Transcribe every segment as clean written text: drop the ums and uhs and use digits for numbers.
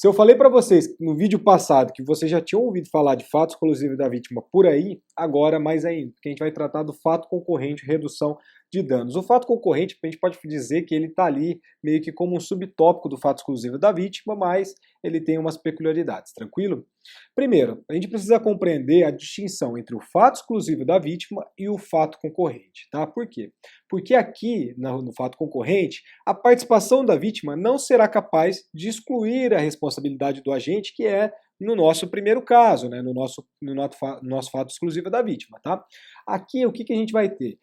Se eu falei para vocês no vídeo passado que vocês já tinham ouvido falar de fato exclusivo da vítima por aí, agora mais ainda, porque a gente vai tratar do fato concorrente, redução de danos. O fato concorrente, a gente pode dizer que ele está ali meio que como um subtópico do fato exclusivo da vítima, mas ele tem umas peculiaridades, tranquilo? Primeiro, a gente precisa compreender a distinção entre o fato exclusivo da vítima e o fato concorrente, tá? Por quê? Porque aqui, no fato concorrente, a participação da vítima não será capaz de excluir a responsabilidade do agente, que é no nosso primeiro caso, né? no nosso fato exclusivo da vítima, tá? Aqui, o que a gente vai ter?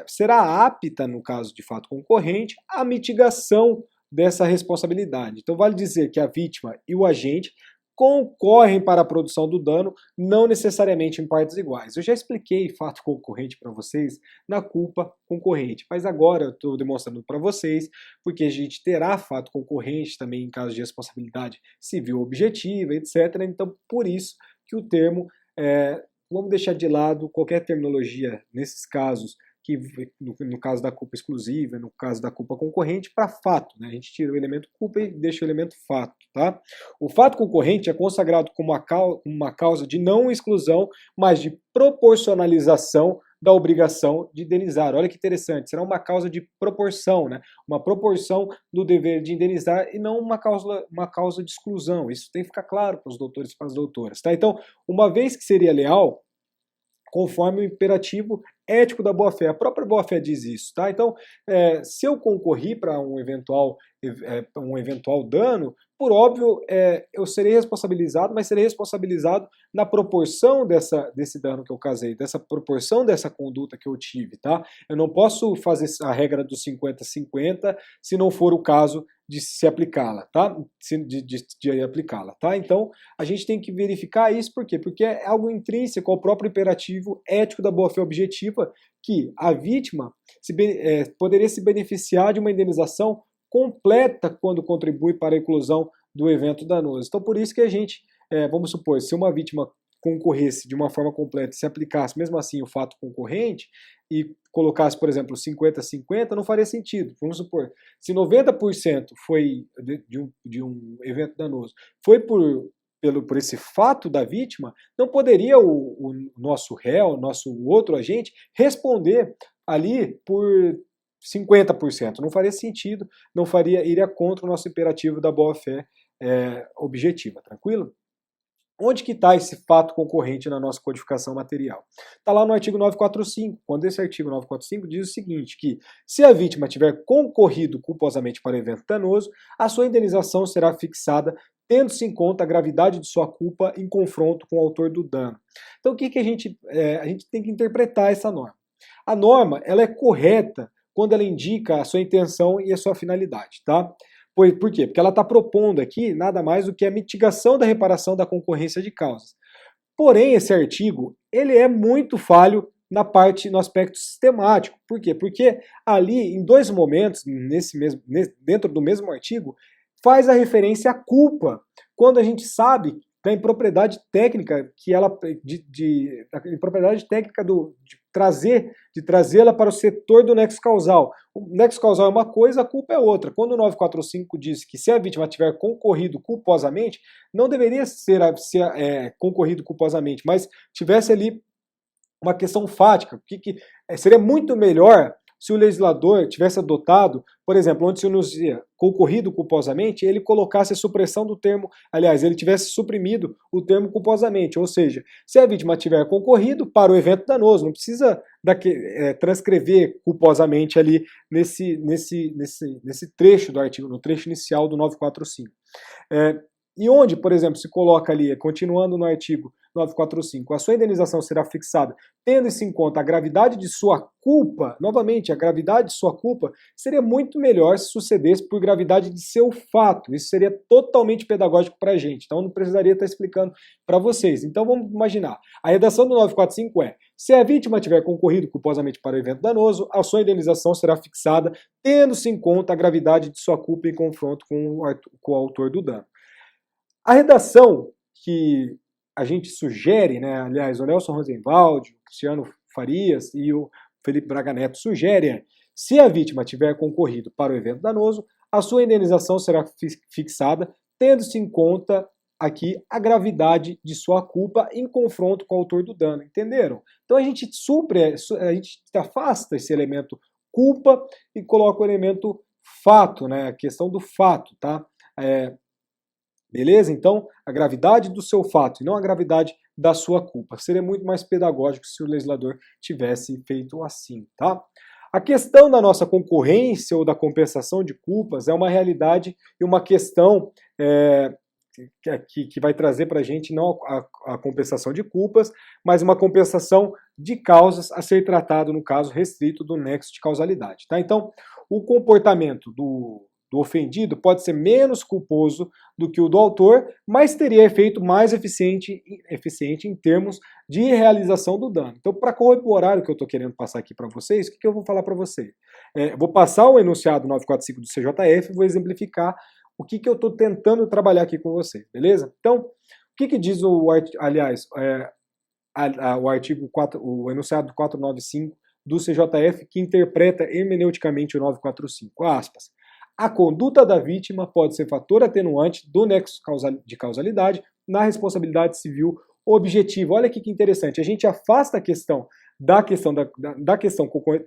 Será apta, no caso de fato concorrente, a mitigação dessa responsabilidade. Então, vale dizer que a vítima e o agente concorrem para a produção do dano, não necessariamente em partes iguais. Eu já expliquei fato concorrente para vocês na culpa concorrente, mas agora eu estou demonstrando para vocês, porque a gente terá fato concorrente também em caso de responsabilidade civil objetiva, etc. Então, por isso que o termo, vamos deixar de lado qualquer terminologia nesses casos, que no caso da culpa exclusiva, no caso da culpa concorrente, para fato, né? A gente tira o elemento culpa e deixa o elemento fato, tá? O fato concorrente é consagrado como uma causa de não exclusão, mas de proporcionalização da obrigação de indenizar. Olha que interessante, será uma causa de proporção, né? Uma proporção do dever de indenizar e não uma causa de exclusão. Isso tem que ficar claro para os doutores e para as doutoras, tá? Então, uma vez que seria leal, conforme o imperativo ético da boa-fé. A própria boa-fé diz isso, tá? Então, se eu concorri para um eventual dano, por óbvio, eu serei responsabilizado, mas serei responsabilizado na proporção desse dano que eu causei, dessa proporção dessa conduta que eu tive, tá? Eu não posso fazer a regra dos 50-50 se não for o caso de se aplicá-la, tá? De aplicá-la, tá? Então, a gente tem que verificar isso, por quê? Porque é algo intrínseco ao próprio imperativo ético da boa-fé objetiva, que a vítima poderia se beneficiar de uma indenização completa quando contribui para a inclusão do evento danoso. Então, por isso que a gente, vamos supor, se uma vítima concorresse de uma forma completa, se aplicasse mesmo assim o fato concorrente e colocasse, por exemplo, 50-50, não faria sentido. Vamos supor, se 90% foi de um evento danoso, foi por esse fato da vítima, não poderia o nosso réu, o nosso outro agente, responder ali por 50%. Não faria sentido, iria contra o nosso imperativo da boa-fé objetiva, tranquilo? Onde que está esse fato concorrente na nossa codificação material? Está lá no artigo 945, quando esse artigo 945 diz o seguinte, que se a vítima tiver concorrido culposamente para o evento danoso, a sua indenização será fixada tendo-se em conta a gravidade de sua culpa em confronto com o autor do dano. Então o que a gente tem que interpretar essa norma? A norma, ela é correta quando ela indica a sua intenção e a sua finalidade, tá? Por quê? Porque ela está propondo aqui nada mais do que a mitigação da reparação da concorrência de causas. Porém, esse artigo, ele é muito falho no aspecto sistemático. Por quê? Porque ali, em dois momentos, dentro do mesmo artigo, faz a referência à culpa, quando a gente sabe da impropriedade técnica de trazê-la para o setor do nexo causal. O nexo causal é uma coisa, a culpa é outra. Quando o 945 diz que se a vítima tiver concorrido culposamente, não deveria ser concorrido culposamente, mas tivesse ali uma questão fática, seria muito melhor se o legislador tivesse adotado, por exemplo, onde se anuncia concorrido culposamente, ele colocasse a supressão do termo, aliás, ele tivesse suprimido o termo culposamente, ou seja, se a vítima tiver concorrido para o evento danoso, não precisa transcrever culposamente ali nesse trecho do artigo, no trecho inicial do 945. E onde, por exemplo, se coloca ali, continuando no artigo 945, a sua indenização será fixada tendo-se em conta a gravidade de sua culpa, novamente, a gravidade de sua culpa, seria muito melhor se sucedesse por gravidade de seu fato. Isso seria totalmente pedagógico para a gente, então não precisaria estar explicando para vocês. Então vamos imaginar, a redação do 945 se a vítima tiver concorrido culposamente para o evento danoso, a sua indenização será fixada tendo-se em conta a gravidade de sua culpa em confronto com o autor do dano. A redação que a gente sugere, né, aliás, o Nelson Rosenwald, o Cristiano Farias e o Felipe Braga Neto sugerem, se a vítima tiver concorrido para o evento danoso, a sua indenização será fixada tendo-se em conta aqui a gravidade de sua culpa em confronto com o autor do dano, entenderam? Então a gente afasta esse elemento culpa e coloca o elemento fato, né? A questão do fato, tá? Beleza? Então, a gravidade do seu fato e não a gravidade da sua culpa. Seria muito mais pedagógico se o legislador tivesse feito assim, tá? A questão da nossa concorrência ou da compensação de culpas é uma realidade e uma questão que vai trazer para a gente não a compensação de culpas, mas uma compensação de causas a ser tratado no caso restrito do nexo de causalidade. Tá? Então, o comportamento do ofendido pode ser menos culposo do que o do autor, mas teria efeito mais eficiente em termos de realização do dano. Então, para corroborar o que eu estou querendo passar aqui para vocês, o que eu vou falar para vocês? Vou passar o enunciado 945 do CJF e vou exemplificar o que eu estou tentando trabalhar aqui com vocês, beleza? Então, o que diz o artigo 4, o enunciado 495 do CJF, que interpreta hermeneuticamente o 945, aspas. A conduta da vítima pode ser fator atenuante do nexo de causalidade na responsabilidade civil objetiva. Olha aqui que interessante, a gente afasta a questão da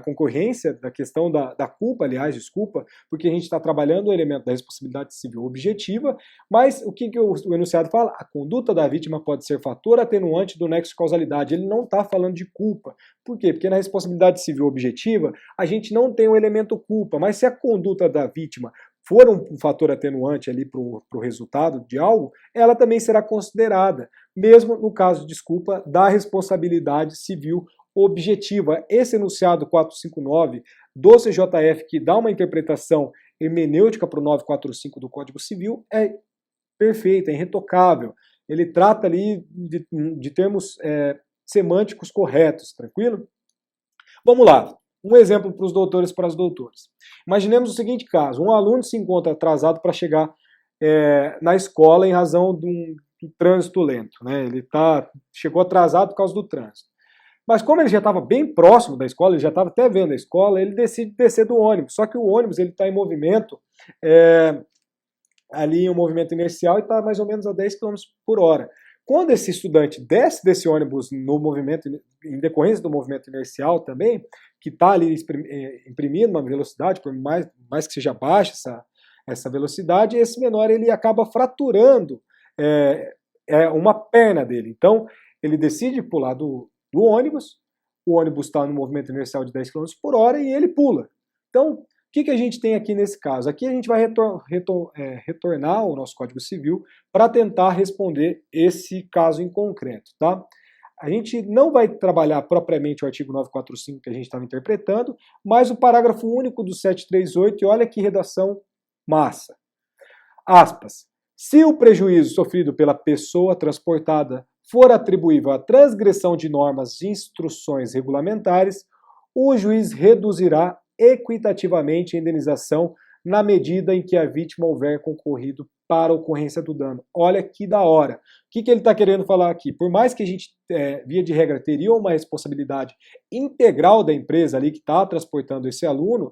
concorrência, da questão da culpa, aliás, desculpa, porque a gente está trabalhando o elemento da responsabilidade civil objetiva, mas o que o enunciado fala? A conduta da vítima pode ser fator atenuante do nexo de causalidade. Ele não está falando de culpa. Por quê? Porque na responsabilidade civil objetiva, a gente não tem o elemento culpa, mas se a conduta da vítima for um fator atenuante ali para o resultado de algo, ela também será considerada, mesmo no caso, desculpa, da responsabilidade civil objetiva. Esse enunciado 459 do CJF, que dá uma interpretação hermenêutica para o 945 do Código Civil, é perfeito, é irretocável. Ele trata ali de termos semânticos corretos, tranquilo? Vamos lá. Um exemplo para os doutores e para as doutoras. Imaginemos o seguinte caso: um aluno se encontra atrasado para chegar na escola em razão do trânsito lento, né? Ele chegou atrasado por causa do trânsito. Mas como ele já estava bem próximo da escola, ele já estava até vendo a escola, ele decide descer do ônibus. Só que o ônibus está em movimento, ali em um movimento inercial, e está mais ou menos a 10 km por hora. Quando esse estudante desce desse ônibus no movimento, em decorrência do movimento inercial também, que está ali imprimindo uma velocidade, por mais que seja baixa essa velocidade, esse menor ele acaba fraturando uma perna dele. Então, ele decide pular do ônibus, o ônibus está no movimento inercial de 10 km por hora e ele pula. Então, o que a gente tem aqui nesse caso? Aqui a gente vai retornar ao nosso Código Civil para tentar responder esse caso em concreto, tá? A gente não vai trabalhar propriamente o artigo 945 que a gente estava interpretando, mas o parágrafo único do 738, e olha que redação massa. Aspas. Se o prejuízo sofrido pela pessoa transportada for atribuível à transgressão de normas de instruções regulamentares, o juiz reduzirá equitativamente a indenização na medida em que a vítima houver concorrido para a ocorrência do dano. Olha que da hora. O que ele está querendo falar aqui? Por mais que a gente, via de regra, teria uma responsabilidade integral da empresa ali que está transportando esse aluno,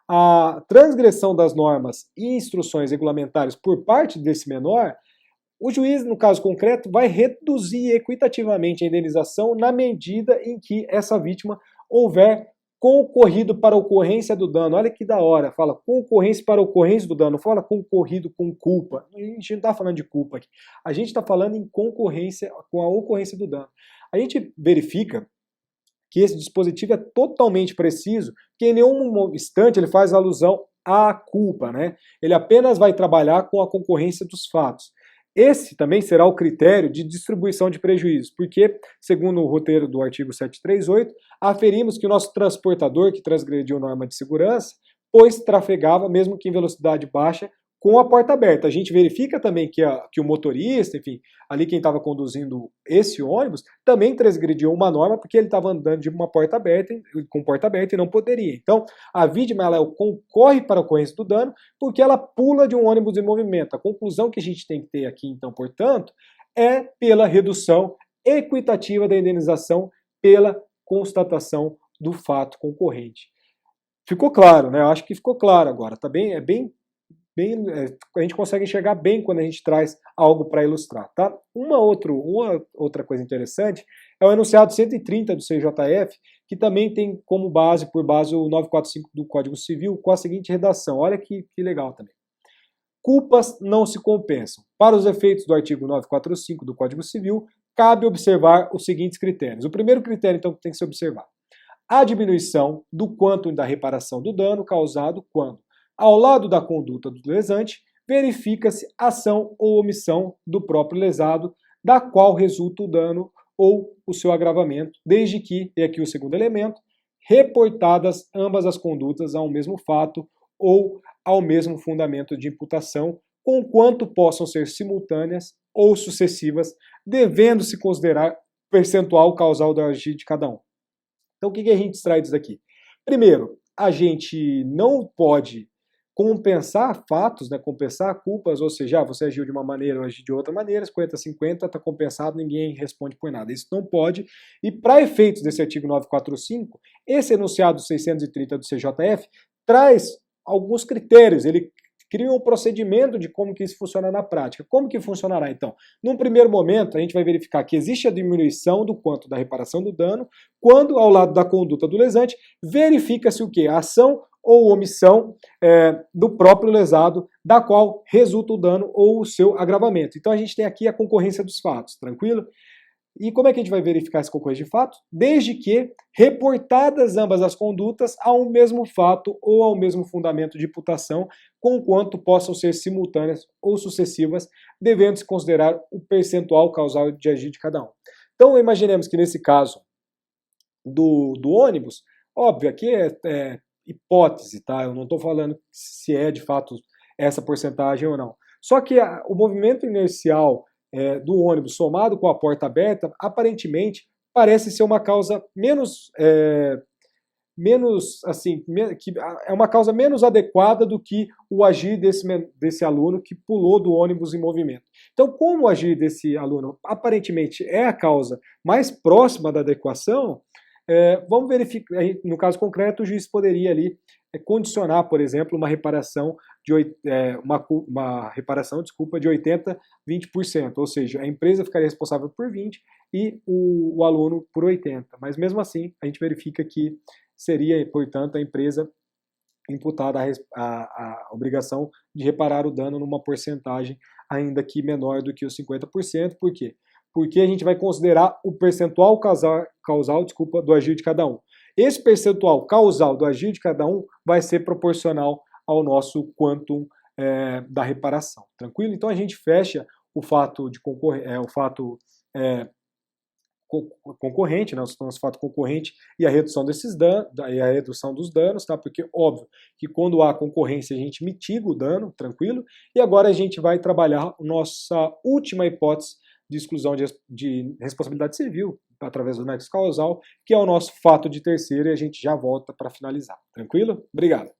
a transgressão das normas e instruções regulamentares por parte desse menor, o juiz, no caso concreto, vai reduzir equitativamente a indenização na medida em que essa vítima houver concorrido para a ocorrência do dano. Olha que da hora, fala concorrência para a ocorrência do dano, não fala concorrido com culpa. A gente não está falando de culpa aqui, a gente está falando em concorrência com a ocorrência do dano. A gente verifica que esse dispositivo é totalmente preciso, que em nenhum instante ele faz alusão à culpa, né? Ele apenas vai trabalhar com a concorrência dos fatos. Esse também será o critério de distribuição de prejuízos, porque, segundo o roteiro do artigo 738, aferimos que o nosso transportador, que transgrediu norma de segurança, pois trafegava, mesmo que em velocidade baixa, com a porta aberta. A gente verifica também que o motorista, enfim, ali quem estava conduzindo esse ônibus, também transgrediu uma norma porque ele estava andando de uma porta aberta, com porta aberta e não poderia. Então, a vítima ela concorre para a ocorrência do dano porque ela pula de um ônibus em movimento. A conclusão que a gente tem que ter aqui, então, portanto, é pela redução equitativa da indenização pela constatação do fato concorrente. Ficou claro, né? Eu acho que ficou claro agora. Tá bem, é bem a gente consegue enxergar bem quando a gente traz algo para ilustrar, tá? Uma outra coisa interessante é o enunciado 130 do CJF, que também tem como base, por base, o 945 do Código Civil, com a seguinte redação. Olha que legal também. Culpas não se compensam. Para os efeitos do artigo 945 do Código Civil, cabe observar os seguintes critérios. O primeiro critério, então, que tem que se observar: a diminuição do quantum da reparação do dano causado quando, ao lado da conduta do lesante, verifica-se ação ou omissão do próprio lesado, da qual resulta o dano ou o seu agravamento, desde que, e aqui o segundo elemento, reportadas ambas as condutas ao mesmo fato ou ao mesmo fundamento de imputação, conquanto possam ser simultâneas ou sucessivas, devendo-se considerar percentual causal do agir de cada um. Então, o que a gente extrai disso aqui? Primeiro, a gente não pode compensar fatos, né, compensar culpas, ou seja, você agiu de uma maneira, eu agi de outra maneira, 50-50, está compensado, ninguém responde por nada. Isso não pode. E para efeitos desse artigo 945, esse enunciado 630 do CJF traz alguns critérios, ele cria um procedimento de como que isso funciona na prática. Como que funcionará, então? Num primeiro momento, a gente vai verificar que existe a diminuição do quanto da reparação do dano, quando, ao lado da conduta do lesante, verifica-se o quê? A ação ou omissão do próprio lesado, da qual resulta o dano ou o seu agravamento. Então a gente tem aqui a concorrência dos fatos, tranquilo? E como é que a gente vai verificar essa concorrência de fato? Desde que reportadas ambas as condutas ao mesmo fato ou ao mesmo fundamento de imputação, conquanto possam ser simultâneas ou sucessivas, devendo-se considerar o percentual causal de agir de cada um. Então imaginemos que nesse caso do ônibus, óbvio, aqui é hipótese, tá? Eu não estou falando se é de fato essa porcentagem ou não. Só que o movimento inercial do ônibus somado com a porta aberta, aparentemente parece ser uma causa que é uma causa menos adequada do que o agir desse aluno que pulou do ônibus em movimento. Então, como o agir desse aluno aparentemente é a causa mais próxima da adequação, vamos verificar, no caso concreto, o juiz poderia ali condicionar, por exemplo, uma reparação de 80, 20%, ou seja, a empresa ficaria responsável por 20% e o aluno por 80%. Mas mesmo assim, a gente verifica que seria, portanto, a empresa imputada a obrigação de reparar o dano numa porcentagem ainda que menor do que os 50%. Por quê? Porque a gente vai considerar o percentual causal do agir de cada um. Esse percentual causal do agir de cada um vai ser proporcional ao nosso quantum da reparação. Tranquilo? Então a gente fecha o fato de concorrente, né, o nosso fato concorrente e a redução desses danos, e a redução dos danos, tá? Porque óbvio que quando há concorrência a gente mitiga o dano, tranquilo? E agora a gente vai trabalhar nossa última hipótese de exclusão de responsabilidade civil através do nexo causal, que é o nosso fato de terceiro, e a gente já volta para finalizar. Tranquilo? Obrigado.